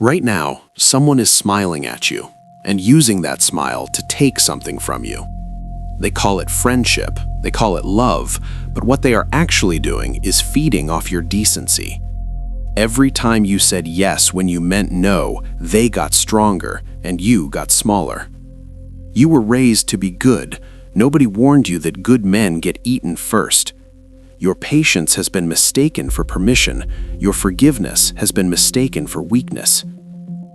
Right now, someone is smiling at you and using that smile to take something from you. They call it friendship, they call it love, but what they are actually doing is feeding off your decency. Every time you said yes when you meant no, they got stronger and you got smaller. You were raised to be good. Nobody warned you that good men get eaten first. Your patience has been mistaken for permission. Your forgiveness has been mistaken for weakness.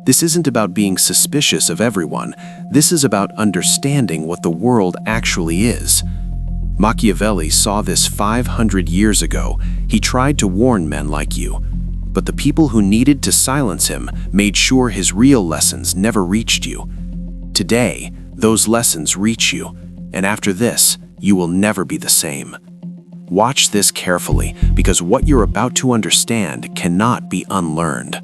This isn't about being suspicious of everyone. This is about understanding what the world actually is. Machiavelli saw this 500 years ago. He tried to warn men like you, but the people who needed to silence him made sure his real lessons never reached you. Today, those lessons reach you, and after this, you will never be the same. Watch this carefully, because what you're about to understand cannot be unlearned.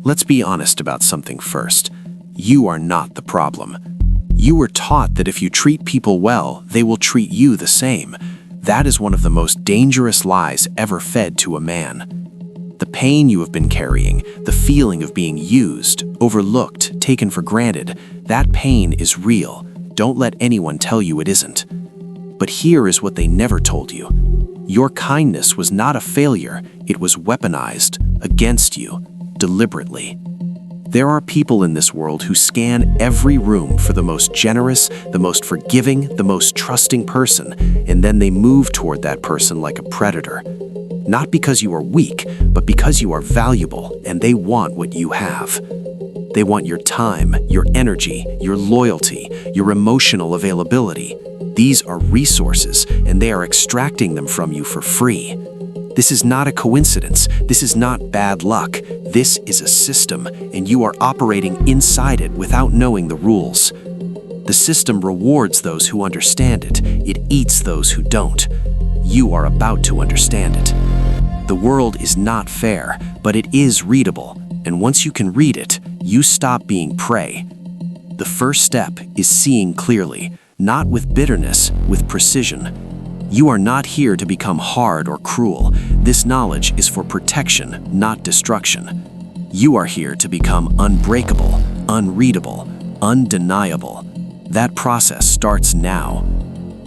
Let's be honest about something first. You are not the problem. You were taught that if you treat people well, they will treat you the same. That is one of the most dangerous lies ever fed to a man. The pain you have been carrying, the feeling of being used, overlooked, taken for granted, that pain is real. Don't let anyone tell you it isn't. But here is what they never told you. Your kindness was not a failure, it was weaponized against you, deliberately. There are people in this world who scan every room for the most generous, the most forgiving, the most trusting person, and then they move toward that person like a predator. Not because you are weak, but because you are valuable and they want what you have. They want your time, your energy, your loyalty, your emotional availability. These are resources, and they are extracting them from you for free. This is not a coincidence. This is not bad luck. This is a system, and you are operating inside it without knowing the rules. The system rewards those who understand it. It eats those who don't. You are about to understand it. The world is not fair, but it is readable, and once you can read it, you stop being prey. The first step is seeing clearly, not with bitterness, with precision. You are not here to become hard or cruel. This knowledge is for protection, not destruction. You are here to become unbreakable, unreadable, undeniable. That process starts now.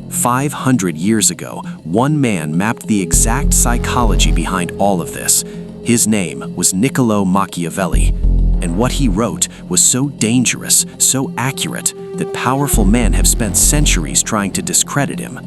500 years ago, one man mapped the exact psychology behind all of this. His name was Niccolo Machiavelli, and what he wrote was so dangerous, so accurate, that powerful men have spent centuries trying to discredit him.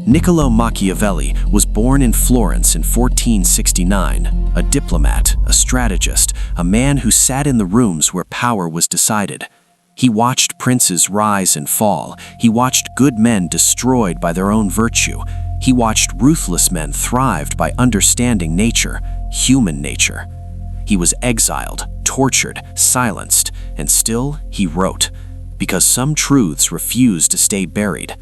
Niccolo Machiavelli was born in Florence in 1469, a diplomat, a strategist, a man who sat in the rooms where power was decided. He watched princes rise and fall. He watched good men destroyed by their own virtue. He watched ruthless men thrived by understanding nature, human nature. He was exiled, tortured, silenced, and still he wrote, because some truths refused to stay buried.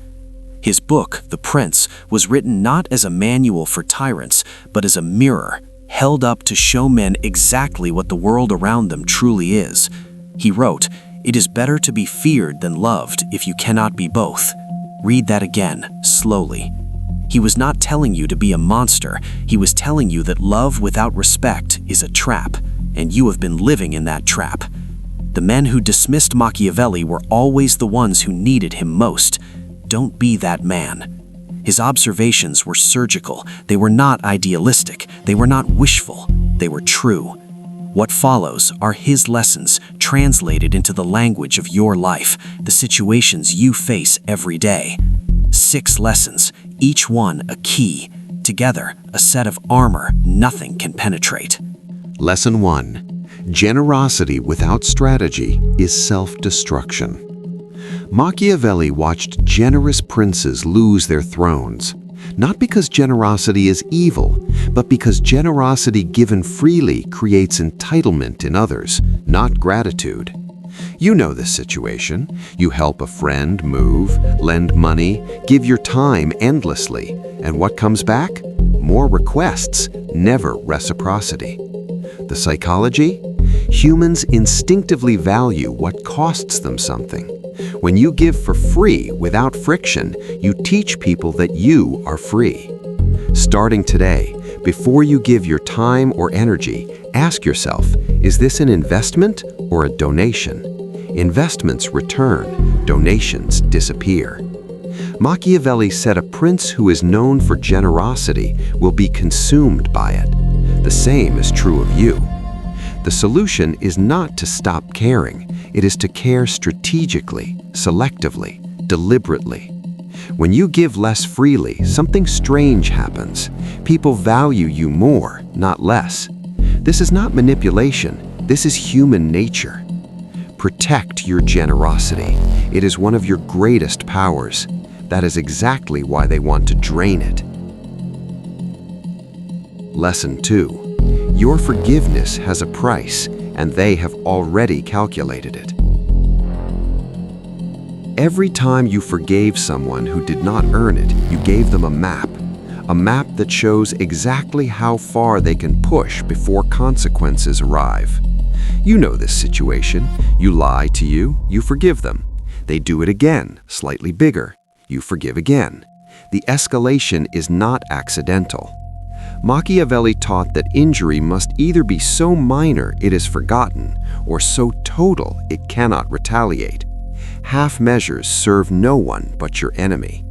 His book, The Prince, was written not as a manual for tyrants, but as a mirror, held up to show men exactly what the world around them truly is. He wrote, "It is better to be feared than loved if you cannot be both." Read that again, slowly. He was not telling you to be a monster. He was telling you that love without respect is a trap, and you have been living in that trap. The men who dismissed Machiavelli were always the ones who needed him most. Don't be that man. His observations were surgical. They were not idealistic. They were not wishful. They were true. What follows are his lessons translated into the language of your life, the situations you face every day. 6 lessons, each one a key. Together, a set of armor nothing can penetrate. Lesson 1. Generosity without strategy is self-destruction. Machiavelli watched generous princes lose their thrones, not because generosity is evil, but because generosity given freely creates entitlement in others, not gratitude. You know this situation. You help a friend move, lend money, give your time endlessly, and what comes back? More requests, never reciprocity. The psychology? Humans instinctively value what costs them something. When you give for free without friction, you teach people that you are free. Starting today, Before you give your time or energy, ask yourself, is this an investment or a donation? Investments return, donations disappear. Machiavelli said a prince who is known for generosity will be consumed by it. The same is true of you. The solution is not to stop caring. It is to care strategically, selectively, deliberately. When you give less freely, something strange happens. People value you more, not less. This is not manipulation. This is human nature. Protect your generosity. It is one of your greatest powers. That is exactly why they want to drain it. Lesson 2. Your forgiveness has a price, and they have already calculated it. Every time you forgave someone who did not earn it, you gave them a map that shows exactly how far they can push before consequences arrive. You know this situation. You lie to you, you forgive them. They do it again, slightly bigger. You forgive again. The escalation is not accidental. Machiavelli taught that injury must either be so minor it is forgotten, or so total it cannot retaliate. Half measures serve no one but your enemy.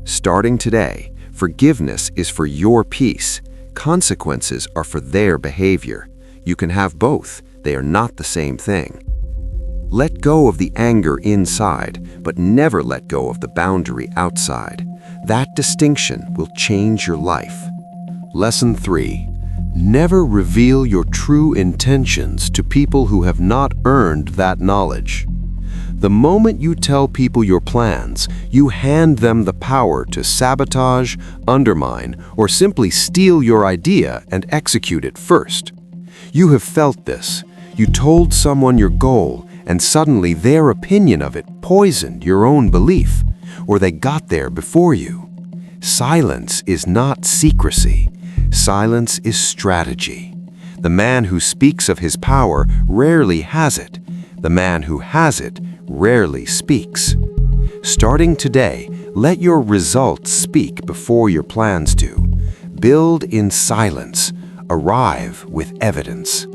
Starting today, forgiveness is for your peace. Consequences are for their behavior. You can have both. They are not the same thing. Let go of the anger inside, but never let go of the boundary outside. That distinction will change your life. Lesson 3. Never reveal your true intentions to people who have not earned that knowledge. The moment you tell people your plans, you hand them the power to sabotage, undermine, or simply steal your idea and execute it first. You have felt this. You told someone your goal, and suddenly their opinion of it poisoned your own belief, or they got there before you. Silence is not secrecy. Silence is strategy. The man who speaks of his power rarely has it. The man who has it rarely speaks. Starting today, let your results speak before your plans do. Build in silence. Arrive with evidence.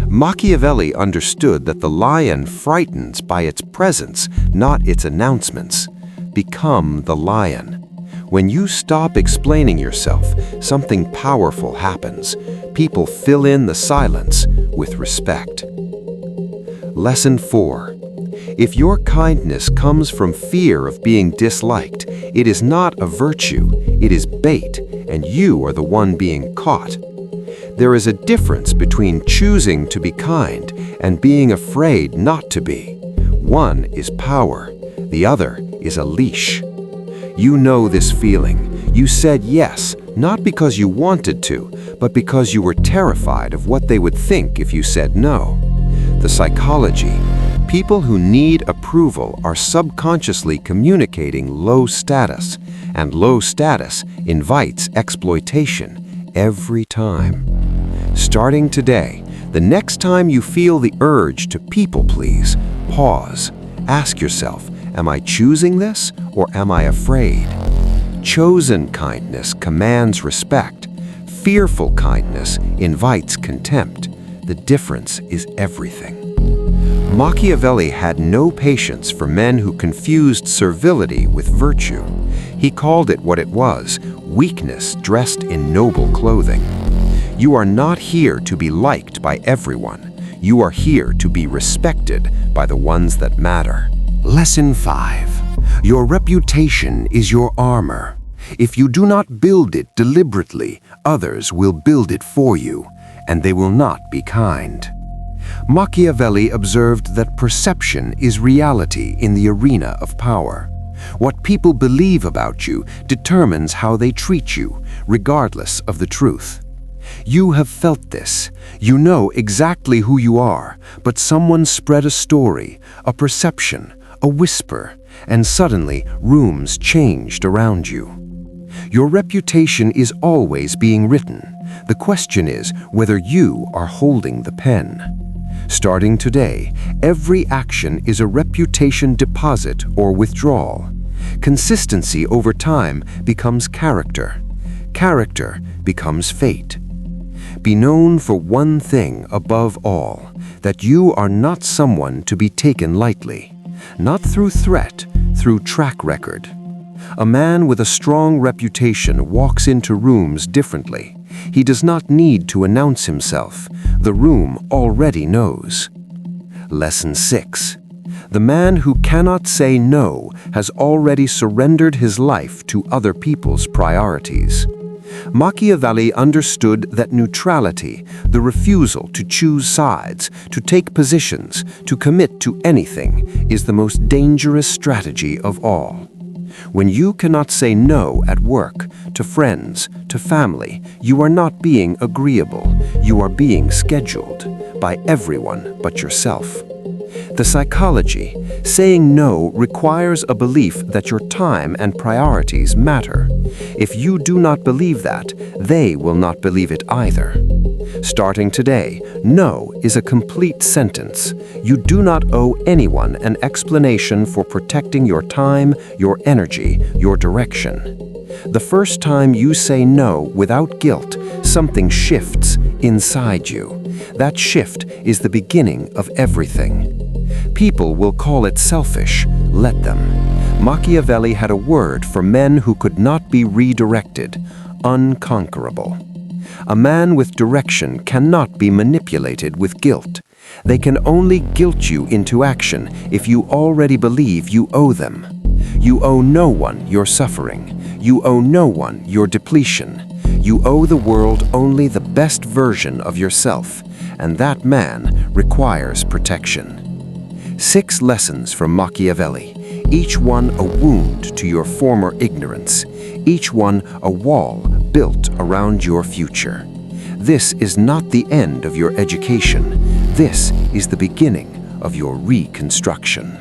Machiavelli understood that the lion frightens by its presence, not its announcements. Become the lion. When you stop explaining yourself, something powerful happens. People fill in the silence with respect. Lesson 4. If your kindness comes from fear of being disliked, it is not a virtue, it is bait, and you are the one being caught. There is a difference between choosing to be kind and being afraid not to be. One is power, the other is a leash. You know this feeling. You said yes, not because you wanted to, but because you were terrified of what they would think if you said no. The psychology. People who need approval are subconsciously communicating low status, and low status invites exploitation every time. Starting today, the next time you feel the urge to people please, pause. Ask yourself, am I choosing this or am I afraid? Chosen kindness commands respect. Fearful kindness invites contempt. The difference is everything. Machiavelli had no patience for men who confused servility with virtue. He called it what it was, weakness dressed in noble clothing. You are not here to be liked by everyone. You are here to be respected by the ones that matter. Lesson 5. Your reputation is your armor. If you do not build it deliberately, others will build it for you, and they will not be kind. Machiavelli observed that perception is reality in the arena of power. What people believe about you determines how they treat you, regardless of the truth. You have felt this. You know exactly who you are, but someone spread a story, a perception, a whisper, and suddenly rooms changed around you. Your reputation is always being written. The question is whether you are holding the pen. Starting today, every action is a reputation deposit or withdrawal. Consistency over time becomes character. Character becomes fate. Be known for one thing above all, that you are not someone to be taken lightly, not through threat, through track record. A man with a strong reputation walks into rooms differently. He does not need to announce himself. The room already knows. Lesson 6. The man who cannot say no has already surrendered his life to other people's priorities. Machiavelli understood that neutrality, the refusal to choose sides, to take positions, to commit to anything, is the most dangerous strategy of all. When you cannot say no at work, to friends, to family, you are not being agreeable, you are being scheduled by everyone but yourself. The psychology, saying no requires a belief that your time and priorities matter. If you do not believe that, they will not believe it either. Starting today, no is a complete sentence. You do not owe anyone an explanation for protecting your time, your energy, your direction. The first time you say no without guilt, something shifts inside you. That shift is the beginning of everything. People will call it selfish. Let them. Machiavelli had a word for men who could not be redirected: unconquerable. A man with direction cannot be manipulated with guilt. They can only guilt you into action if you already believe you owe them. You owe no one your suffering. You owe no one your depletion. You owe the world only the best version of yourself, and that man requires protection. 6 lessons from Machiavelli, each one a wound to your former ignorance, each one a wall built around your future. This is not the end of your education. This is the beginning of your reconstruction.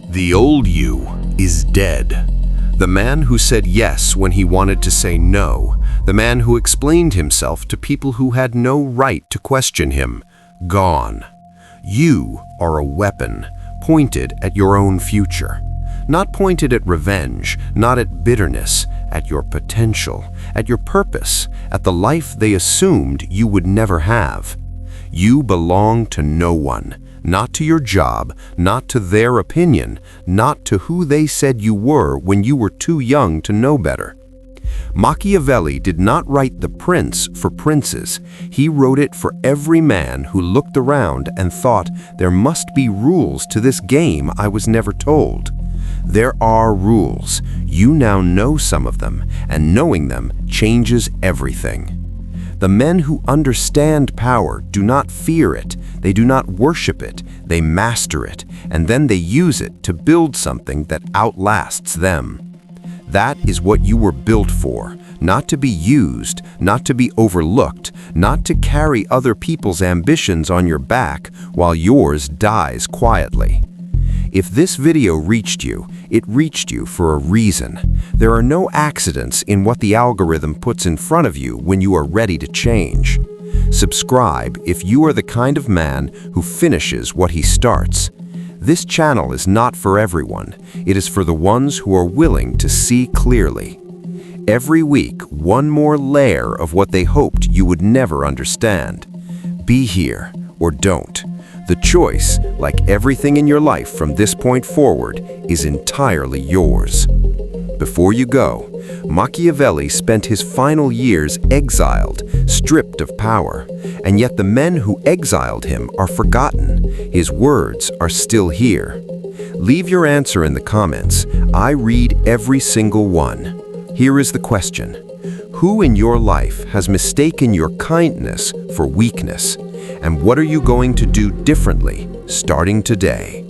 The old you is dead. The man who said yes when he wanted to say no. The man who explained himself to people who had no right to question him. Gone. You are a weapon pointed at your own future. Not pointed at revenge, not at bitterness, at your potential, at your purpose, at the life they assumed you would never have. You belong to no one, not to your job, not to their opinion, not to who they said you were when you were too young to know better. Machiavelli did not write The Prince for princes. He wrote it for every man who looked around and thought, there must be rules to this game I was never told. There are rules. You now know some of them, and knowing them changes everything. The men who understand power do not fear it, they do not worship it, they master it, and then they use it to build something that outlasts them. That is what you were built for, not to be used, not to be overlooked, not to carry other people's ambitions on your back while yours dies quietly. If this video reached you, it reached you for a reason. There are no accidents in what the algorithm puts in front of you when you are ready to change. Subscribe if you are the kind of man who finishes what he starts. This channel is not for everyone. It is for the ones who are willing to see clearly. Every week, one more layer of what they hoped you would never understand. Be here or don't. The choice, like everything in your life from this point forward, is entirely yours. Before you go, Machiavelli spent his final years exiled, stripped of power, and yet the men who exiled him are forgotten. His words are still here. Leave your answer in the comments. I read every single one. Here is the question. Who in your life has mistaken your kindness for weakness? And what are you going to do differently starting today?